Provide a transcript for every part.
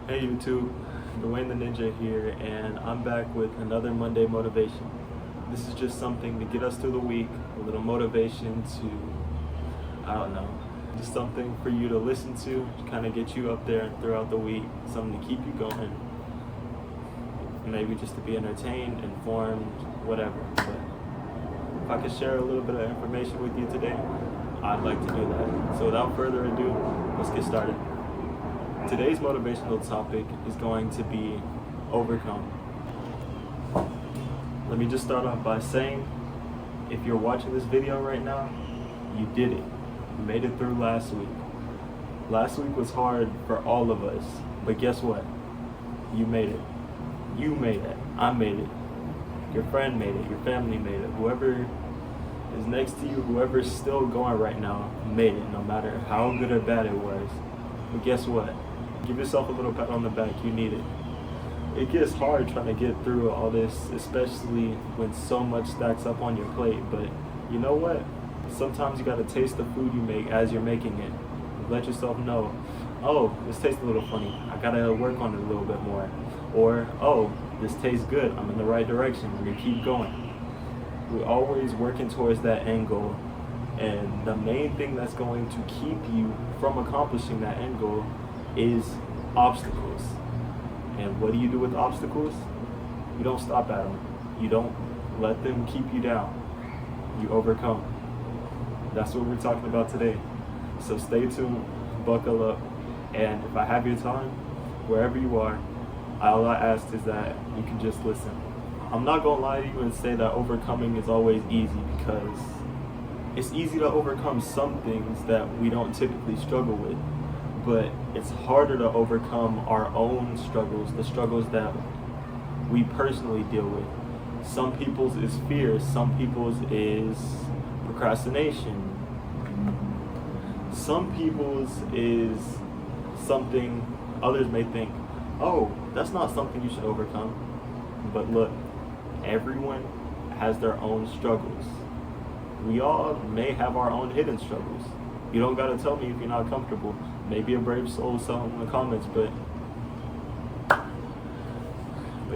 Hey YouTube, Dwayne the Ninja here, and I'm back with another Monday motivation. This is just something to get us through the week, a little motivation to, I don't know, just something for you to listen to kind of get you up there throughout the week, something to keep you going, maybe just to be entertained, informed, whatever. But if I could share a little bit of information with you today, I'd like to do that. So without further ado, let's get started. Today's motivational topic is going to be overcome. Let me just start off by saying, if you're watching this video right now, you did it. You made it through last week. Last week was hard for all of us, but guess what? You made it. You made it. I made it. Your friend made it. Your family made it. Whoever is next to you, whoever's still going right now, made it, no matter how good or bad it was. But guess what? Give yourself a little pat on the back. You need it. It gets hard trying to get through all this, especially when so much stacks up on your plate. But you know what? Sometimes you got to taste the food you make as you're making it. Let yourself know, oh, this tastes a little funny. I got to work on it a little bit more. Or, oh, this tastes good. I'm in the right direction. We're going to keep going. We're always working towards that end goal. And the main thing that's going to keep you from accomplishing that end goal is obstacles. And what do you do with obstacles? You don't stop at them. You don't let them keep you down. You overcome. That's what we're talking about today. So stay tuned, buckle up, and if I have your time, wherever you are, all I ask is that you can just listen. I'm not gonna lie to you and say that overcoming is always easy, because it's easy to overcome some things that we don't typically struggle with. But it's harder to overcome our own struggles, the struggles that we personally deal with. Some people's is fear, some people's is procrastination. Some people's is something others may think, oh, that's not something you should overcome. But look, everyone has their own struggles. We all may have our own hidden struggles. You don't gotta tell me if you're not comfortable. Maybe a brave soul something in the comments, but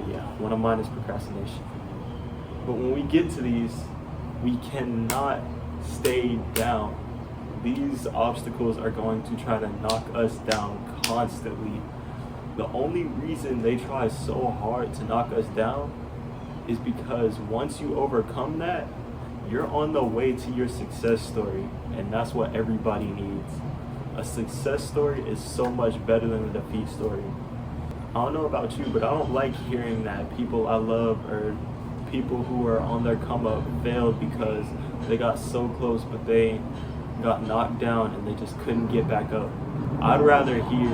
yeah, one of mine is procrastination. But when we get to these, we cannot stay down. These obstacles are going to try to knock us down constantly. The only reason they try so hard to knock us down is because once you overcome that, you're on the way to your success story, and that's what everybody needs. A success story is so much better than a defeat story. I don't know about you, but I don't like hearing that people I love or people who are on their come up failed because they got so close but they got knocked down and they just couldn't get back up. I'd rather hear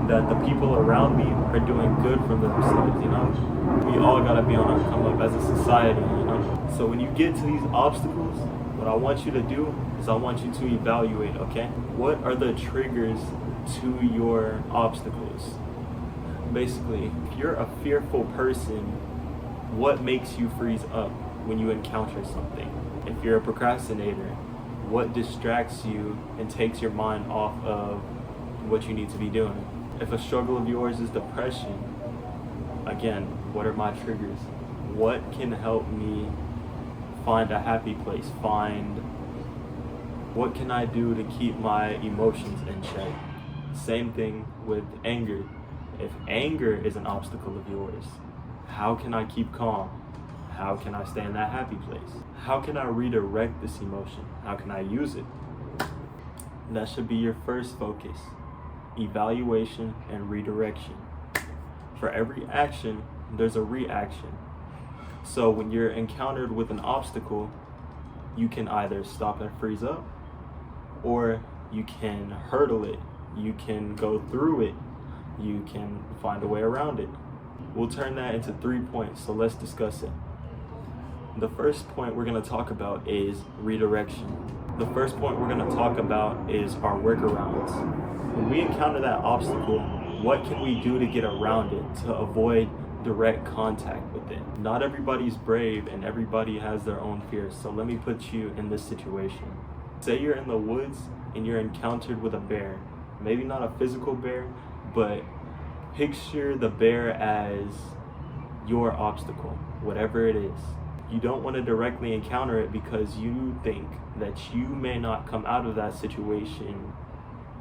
that the people around me are doing good for themselves, you know? We all gotta be on our come up as a society, you know? So when you get to these obstacles, what I want you to do is I want you to evaluate, okay? What are the triggers to your obstacles? Basically, if you're a fearful person, what makes you freeze up when you encounter something? If you're a procrastinator, what distracts you and takes your mind off of what you need to be doing? If a struggle of yours is depression, again, what are my triggers? What can help me find a happy place? What can I do to keep my emotions in check? Same thing with anger. If anger is an obstacle of yours, how can I keep calm? How can I stay in that happy place? How can I redirect this emotion? How can I use it? That should be your first focus. Evaluation and redirection. For every action, there's a reaction. So when you're encountered with an obstacle, you can either stop and freeze up, or you can hurdle it. You can go through it. You can find a way around it. We'll turn that into 3 points, so let's discuss it. The first point we're going to talk about is redirection. The first point we're going to talk about is our workarounds. When we encounter that obstacle, what can we do to get around it, to avoid direct contact with it? Not everybody's brave and everybody has their own fears, so let me put you in this situation. Say you're in the woods and you're encountered with a bear. Maybe not a physical bear, but Picture the bear as your obstacle, whatever it is. You don't want to directly encounter it because you think that you may not come out of that situation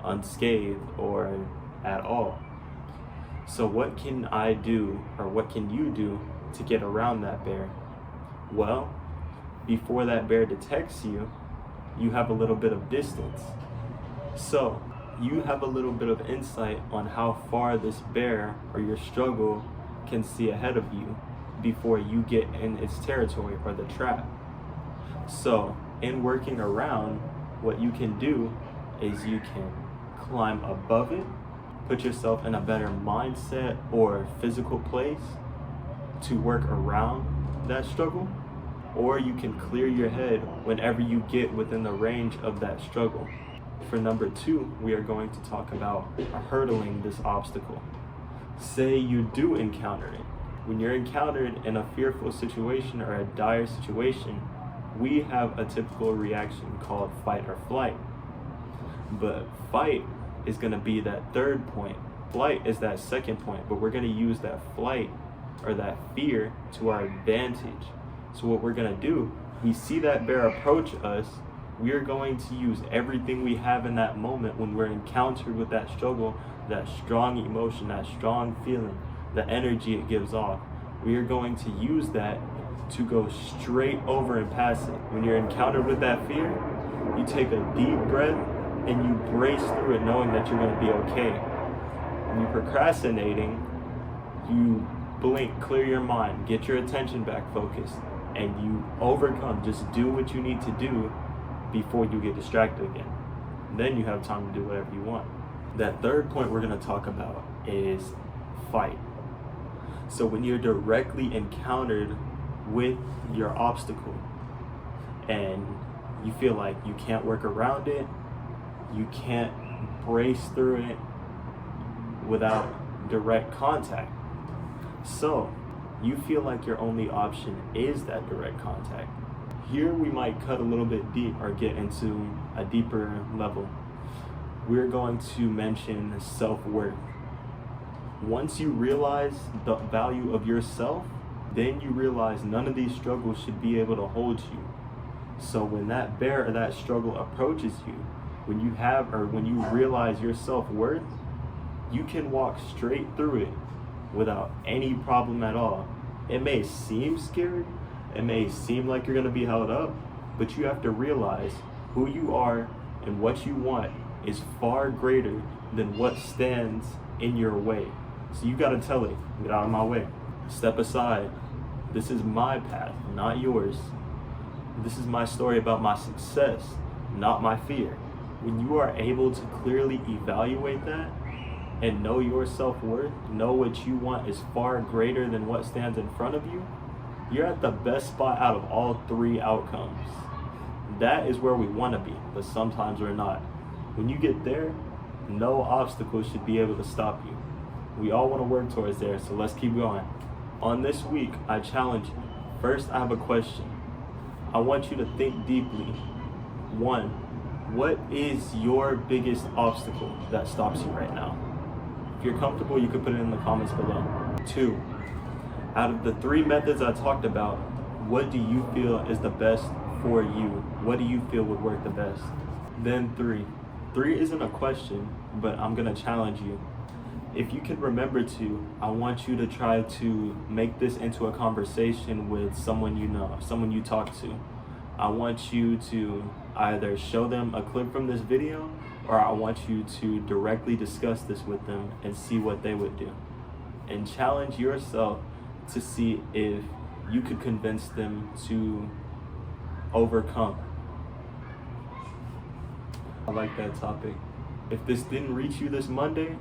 unscathed or at all. So what can I do, or what can you do to get around that bear? Well, before that bear detects you, you have a little bit of distance. So you have a little bit of insight on how far this bear or your struggle can see ahead of you before you get in its territory or the trap. So in working around, what you can do is you can climb above it, put yourself in a better mindset or physical place to work around that struggle, or you can clear your head whenever you get within the range of that struggle. For number 2, we are going to talk about hurdling this obstacle. Say you do encounter it. When you're encountered in a fearful situation or a dire situation, we have a typical reaction called fight or flight. But fight is going to be that third point. Flight is that second point, but we're going to use that flight or that fear to our advantage. So what we're going to do, we see that bear approach us, we are going to use everything we have in that moment when we're encountered with that struggle, that strong emotion, that strong feeling, the energy it gives off. We are going to use that to go straight over and pass it. When you're encountered with that fear, you take a deep breath and you brace through it knowing that you're going to be okay. When you're procrastinating, you blink, clear your mind, get your attention back focused, and you overcome. Just do what you need to do before you get distracted again. Then you have time to do whatever you want. That third point we're going to talk about is fight. So when you're directly encountered with your obstacle and you feel like you can't work around it, you can't brace through it without direct contact. So you feel like your only option is that direct contact. Here we might cut a little bit deep or get into a deeper level. We're going to mention self-worth. Once you realize the value of yourself, then you realize none of these struggles should be able to hold you. So when that bear or that struggle approaches you, when you realize your self-worth, you can walk straight through it without any problem at all. It may seem scary, it may seem like you're going to be held up, but you have to realize who you are and what you want is far greater than what stands in your way. So you got to tell it, get out of my way. Step aside. This is my path, not yours. This is my story about my success, not my fear. When you are able to clearly evaluate that and know your self-worth, know what you want is far greater than what stands in front of you, you're at the best spot out of all 3 outcomes. That is where we want to be, but sometimes we're not. When you get there, no obstacle should be able to stop you. We all want to work towards there, so let's keep going. On this week, I challenge you. First, I have a question. I want you to think deeply. 1, what is your biggest obstacle that stops you right now? If you're comfortable, you can put it in the comments below. 2, out of the 3 methods I talked about, what do you feel is the best for you? What do you feel would work the best? Then 3 isn't a question, but I'm gonna challenge you. If you can remember to, I want you to try to make this into a conversation with someone you know, someone you talk to. I want you to either show them a clip from this video, or I want you to directly discuss this with them and see what they would do. And challenge yourself to see if you could convince them to overcome. I like that topic. If this didn't reach you this Monday,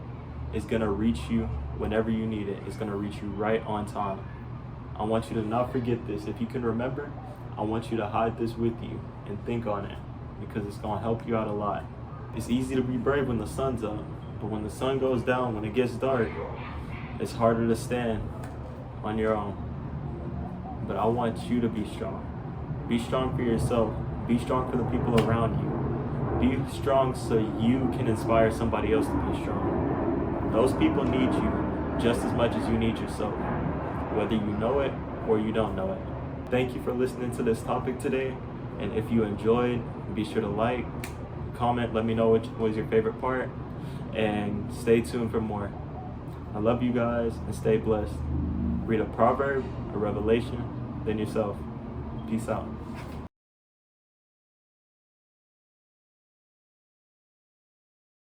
it's gonna reach you whenever you need it. It's gonna reach you right on time. I want you to not forget this. If you can remember, I want you to hide this with you and think on it, because it's gonna help you out a lot. It's easy to be brave when the sun's up, but when the sun goes down, when it gets dark, it's harder to stand on your own. But I want you to be strong. Be strong for yourself. Be strong for the people around you. Be strong so you can inspire somebody else to be strong. Those people need you just as much as you need yourself, whether you know it or you don't know it. Thank you for listening to this topic today. And if you enjoyed, be sure to like, comment, let me know which was your favorite part, and stay tuned for more. I love you guys and stay blessed. Read a proverb, a revelation, then yourself. Peace out.